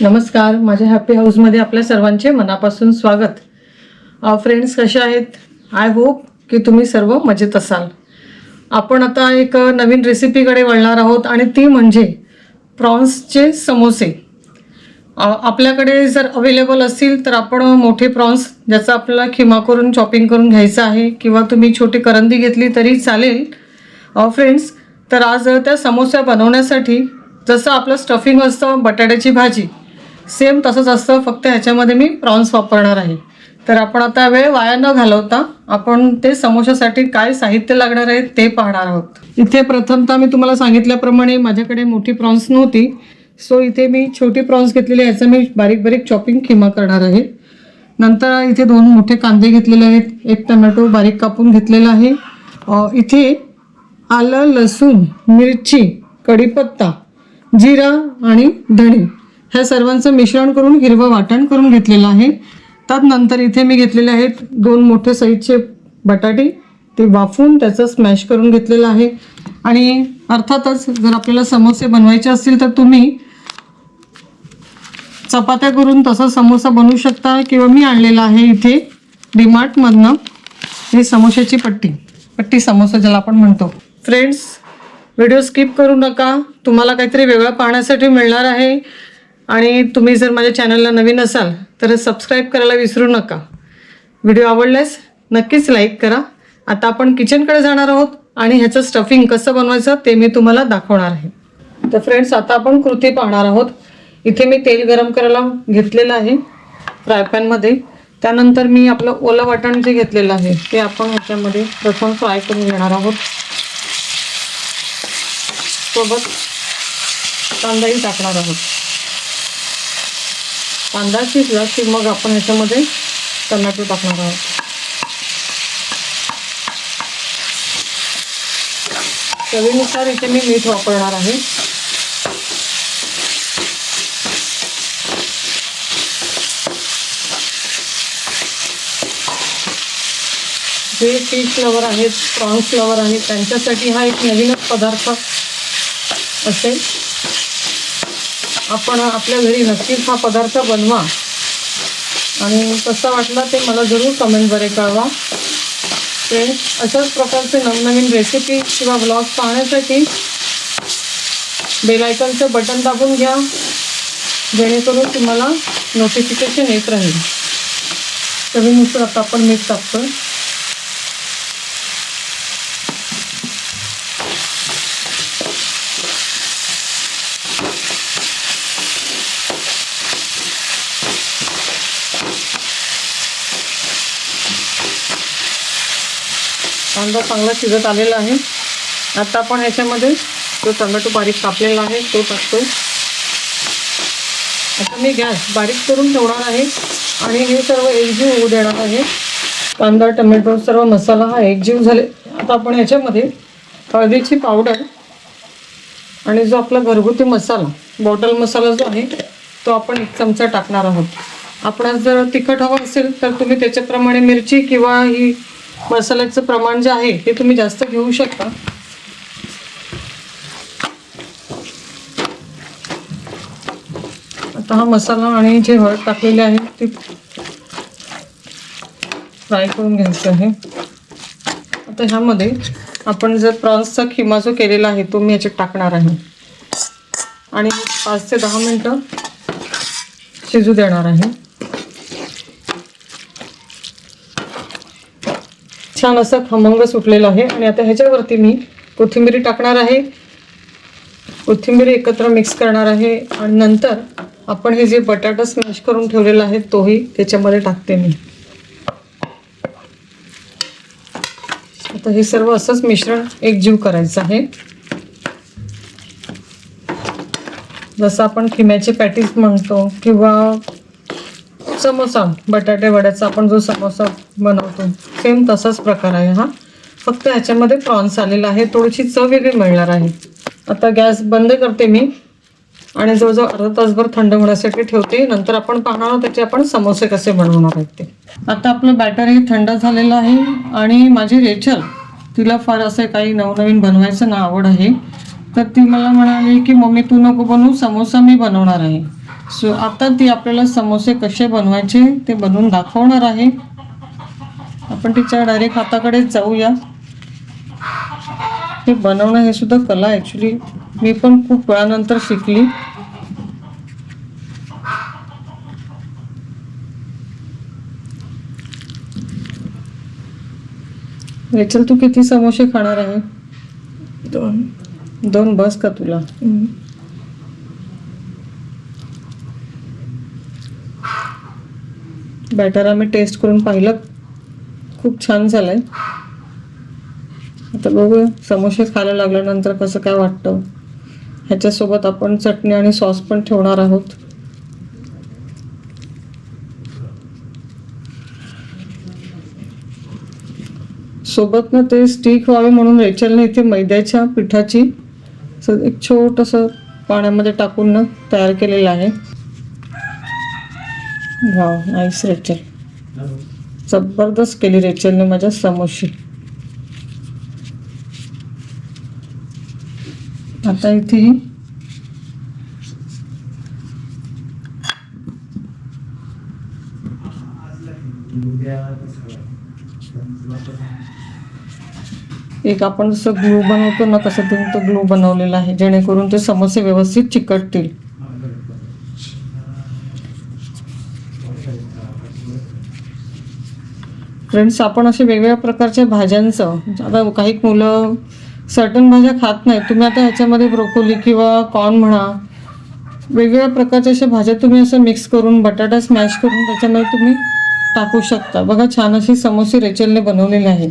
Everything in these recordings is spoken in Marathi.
नमस्कार, माझ्या हॅपी हाऊसमध्ये आपल्या सर्वांचे मनापासून स्वागत. फ्रेंड्स, कसे आहेत? आय होप की तुम्ही सर्व मजेत असाल. आपण आता एक नवीन रेसिपीकडे वळणार आहोत आणि ती म्हणजे प्रॉन्सचे समोसे. आपल्याकडे जर अवेलेबल असतील तर आपण मोठे प्रॉन्स ज्याचा आपल्याला खिमा करून चॉपिंग करून घ्यायचं आहे किंवा तुम्ही छोटी करंदी घेतली तरी चालेल. फ्रेंड्स, तर आज त्या समोसा बनवण्यासाठी जसं आपलं स्टफिंग असतं बटाट्याची भाजी, सेम तसंच असतं, फक्त ह्याच्यामध्ये मी प्रॉन्स वापरणार आहे. तर आपण आता वेळ वाया न घालवता आपण ते समोशासाठी काय साहित्य लागणार आहे ते पाहणार आहोत. इथे प्रथमतः मी तुम्हाला सांगितल्याप्रमाणे माझ्याकडे मोठी प्रॉन्स नव्हती, सो इथे मी छोटी प्रॉन्स घेतलेली आहे. याचं मी बारीक बारीक चॉपिंग खिमा करणार आहे. नंतर इथे 2 मोठे कांदे घेतलेले आहेत, 1 टमॅटो बारीक कापून घेतलेला आहे. इथे आलं, लसूण, मिरची, कढीपत्ता, जिरा आणि धणे ह्या सर्वांचं मिश्रण करून हिरवं वाटण करून घेतलेलं आहे. त्यानंतर इथे मी घेतलेले आहेत 2 मोठे साईजचे बटाटे, ते वाफवून त्याचं स्मॅश करून घेतलेलं आहे. आणि अर्थातच जर आपल्याला समोसे बनवायचे असतील तर तुम्ही चपात्या करून तसा समोसा बनवू शकता, किंवा मी आणलेला आहे इथे डीमार्टमधनं हे समोशाची पट्टी समोसा ज्याला आपण म्हणतो. फ्रेंड्स, व्हिडिओ स्किप करू नका, तुम्हाला काहीतरी वेगळं पाहण्यासाठी मिळणार आहे. आणि तुम्ही जर माझ्या चॅनलला नवीन असाल तर सबस्क्राईब करायला विसरू नका. व्हिडिओ आवडल्यास नक्कीच लाईक करा. आता आपण किचनकडे जाणार आहोत आणि ह्याचं स्टफिंग कसं बनवायचं ते मी तुम्हाला दाखवणार आहे. तर फ्रेंड्स, आता आपण कृती पाहणार आहोत. इथे मी तेल गरम करायला घेतलेलं आहे फ्रायपॅनमध्ये. त्यानंतर मी आपलं ओलं वाटण जे घेतलेलं आहे ते आपण ह्याच्यामध्ये प्रथम फ्राय करून घेणार आहोत. सोबत कांदाही टाकणार आहोत. कांदा शिजला की मग आपण ह्याच्यामध्ये टमॅटो टाकणार आहोत. चवीनुसार इथे मी मीठ वापरणार आहे. जे फिश लवर आहेत, प्रॉन्स लवर आहेत, त्यांच्यासाठी हा एक नवीनच पदार्थ असेल. आपण आपल्या घरी नक्कीच हा पदार्थ बनवा आणि कसा वाटला ते मला जरूर कमेंटद्वारे कळवा. फ्रेंड्स, अशाच प्रकारचे नवनवीन रेसिपी किंवा व्लॉग्स पाहण्यासाठी बेल आयकॉनचं बटन दाबून घ्या, जेणेकरून तुम्हाला नोटिफिकेशन येत राहील. चवीनुसार आता आपण मीठ टाकतो. कांदा चांगला शिजत आलेला आहे. आता आपण ह्याच्यामध्ये जो टोमॅटो बारीक कापलेला आहे तो टाकतो. आता मी गॅस बारीक करून ठेवणार आहे आणि हे सर्व एकजीव होऊ देणार आहे. कांदा, टोमॅटो, सर्व मसाला हा एकजीव झाले. आता आपण ह्याच्यामध्ये हळदीची पावडर आणि जो आपला घरगुती मसाला, बॉटल मसाला जो आहे तो आपण 1 चमचा टाकणार आहोत. आपणास जर तिखट हवं असेल तर तुम्ही त्याच्याप्रमाणे मिरची किंवा ही मसाल्याचं प्रमाण जे आहे ते तुम्ही जास्त घेऊ शकता. आता हा मसाला आणि जे हळद टाकलेले आहे ते फ्राय करून घ्यायचं आहे. आता ह्यामध्ये आपण जर प्रॉन्सचा खिमा जो केलेला आहे तो मी याच्यात टाकणार आहे आणि 5 ते 10 मिनटं शिजू देणार आहे. छान असं खमंग सुटलेलं आहे. आणि आता ह्याच्यावरती मी कोथिंबीर टाकणार आहे. कोथिंबीर एकत्र मिक्स करणार आहे आणि नंतर आपण हे जे बटाटा स्मॅश करून ठेवलेला आहे तोही त्याच्यामध्ये टाकते मी. आता हे सर्व असंच मिश्रण एकजीव करायचं आहे. जसं आपण खिम्याचे पॅटीस म्हणतो किंवा समोसा, बटाटे वड्याचा आपण जो समोसा बनवतो सेम तसाच प्रकार आहे हा. फक्त ह्याच्यामध्ये प्रॉन्स आलेला आहे, थोडीशी चव वेगळी मिळणार आहे. आता गॅस बंद करते मी आणि जवळजवळ अर्धा तासभर थंड होण्यासाठी ठेवते. नंतर आपण पाहणार आहोत त्याचे आपण समोसे कसे बनवणार आहेत ते. आता आपलं बॅटर हे थंड झालेलं आहे आणि माझी रेचल, तिला फार असं काही नवनवीन बनवायचं ना आवड आहे. तर ती मला म्हणाली की मम्मी तू नको बनवू, समोसा मी बनवणार आहे. सो आता ती आपल्याला समोसे कसे बनवायचे ते बनवून दाखवणार आहे. आपण तिच्या डायरेक्ट हाताकडेच जाऊया. हे बनवणं हे सुद्धा कला ॲक्च्युली मी पण खूप वेळानंतर शिकली. रेचल, तू किती समोसे खाणार आहे? 2 बस का तुला? बॅटर आम्ही टेस्ट करून पाहिलं, खूप छान झालंय. आता बघू समोसे खायला लागल्यानंतर कसं काय वाटतं. ह्याच्यासोबत आपण चटणी आणि सॉस पण ठेवणार आहोत. सोबत ना ते स्टिक व्हावे म्हणून रेचलने इथे मैद्याच्या पिठाची एक छोटंसं पाण्यामध्ये टाकून ना तयार केलेलं आहे. वाव, नाईस रेचल, जबरदस्त केली रेचलने माझ्या समोसे. आता इथे एक आपण जसं ग्लू बनवतो ना तसं तो ग्लू बनवलेला आहे, जेणेकरून ते समोसे व्यवस्थित चिकटतील. फ्रेंड्स, आपण असे वेगवेगळ्या प्रकारच्या भाज्यांचं, आता काही मुलं सर्टन भाज्या खात नाहीत. तुम्ही आता ह्याच्यामध्ये ब्रोकोली किंवा कॉर्न म्हणा, वेगवेगळ्या प्रकारच्या अशा भाज्या तुम्ही असं मिक्स करून बटाटा स्मॅश करून त्याच्यामध्ये तुम्ही टाकू शकता. बघा, छान अशी समोसे रेचलने बनवलेले आहे.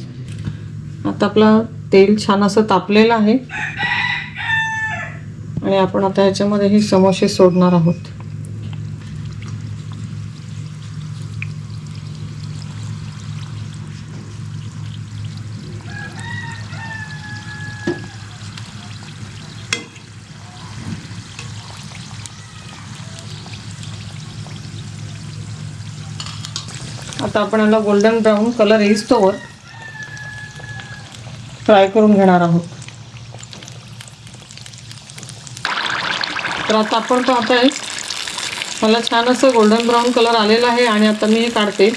आता आपला तेल छान असं तापलेलं आहे आणि आपण आता ह्याच्यामध्ये हे समोसे सोडणार आहोत. आता आपण याला गोल्डन ब्राऊन कलर येईस्तोवर फ्राय करून घेणार आहोत. तर आता आपण पाहताय मला छान असं गोल्डन ब्राऊन कलर आलेला आहे आणि आता मी हे काढते.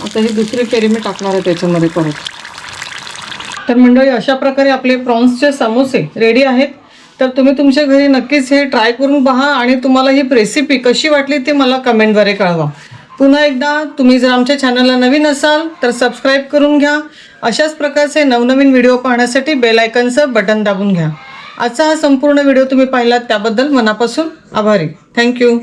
आता ही दुसरी फेरी मी टाकणार आहे त्याच्यामध्ये परत. तर मंडळी, अशा प्रकारे आपले प्रॉन्सचे समोसे रेडी आहेत. तर तुम्ही तुमच्या घरी नक्कीच हे ट्राय करून पहा आणि तुम्हाला ही रेसिपी कशी वाटली ते मला कमेंटद्वारे कळवा. पुन्हा एकदा, तुम्ही जर आमच्या चॅनलला नवीन असाल तर सबस्क्राईब करून घ्या. अशाच प्रकारचे नवनवीन व्हिडिओ पाहण्यासाठी बेल आयकॉनचं बटन दाबून घ्या. आजचा हा संपूर्ण व्हिडिओ तुम्ही पाहिलात त्याबद्दल मनापासून आभारी. थँक्यू.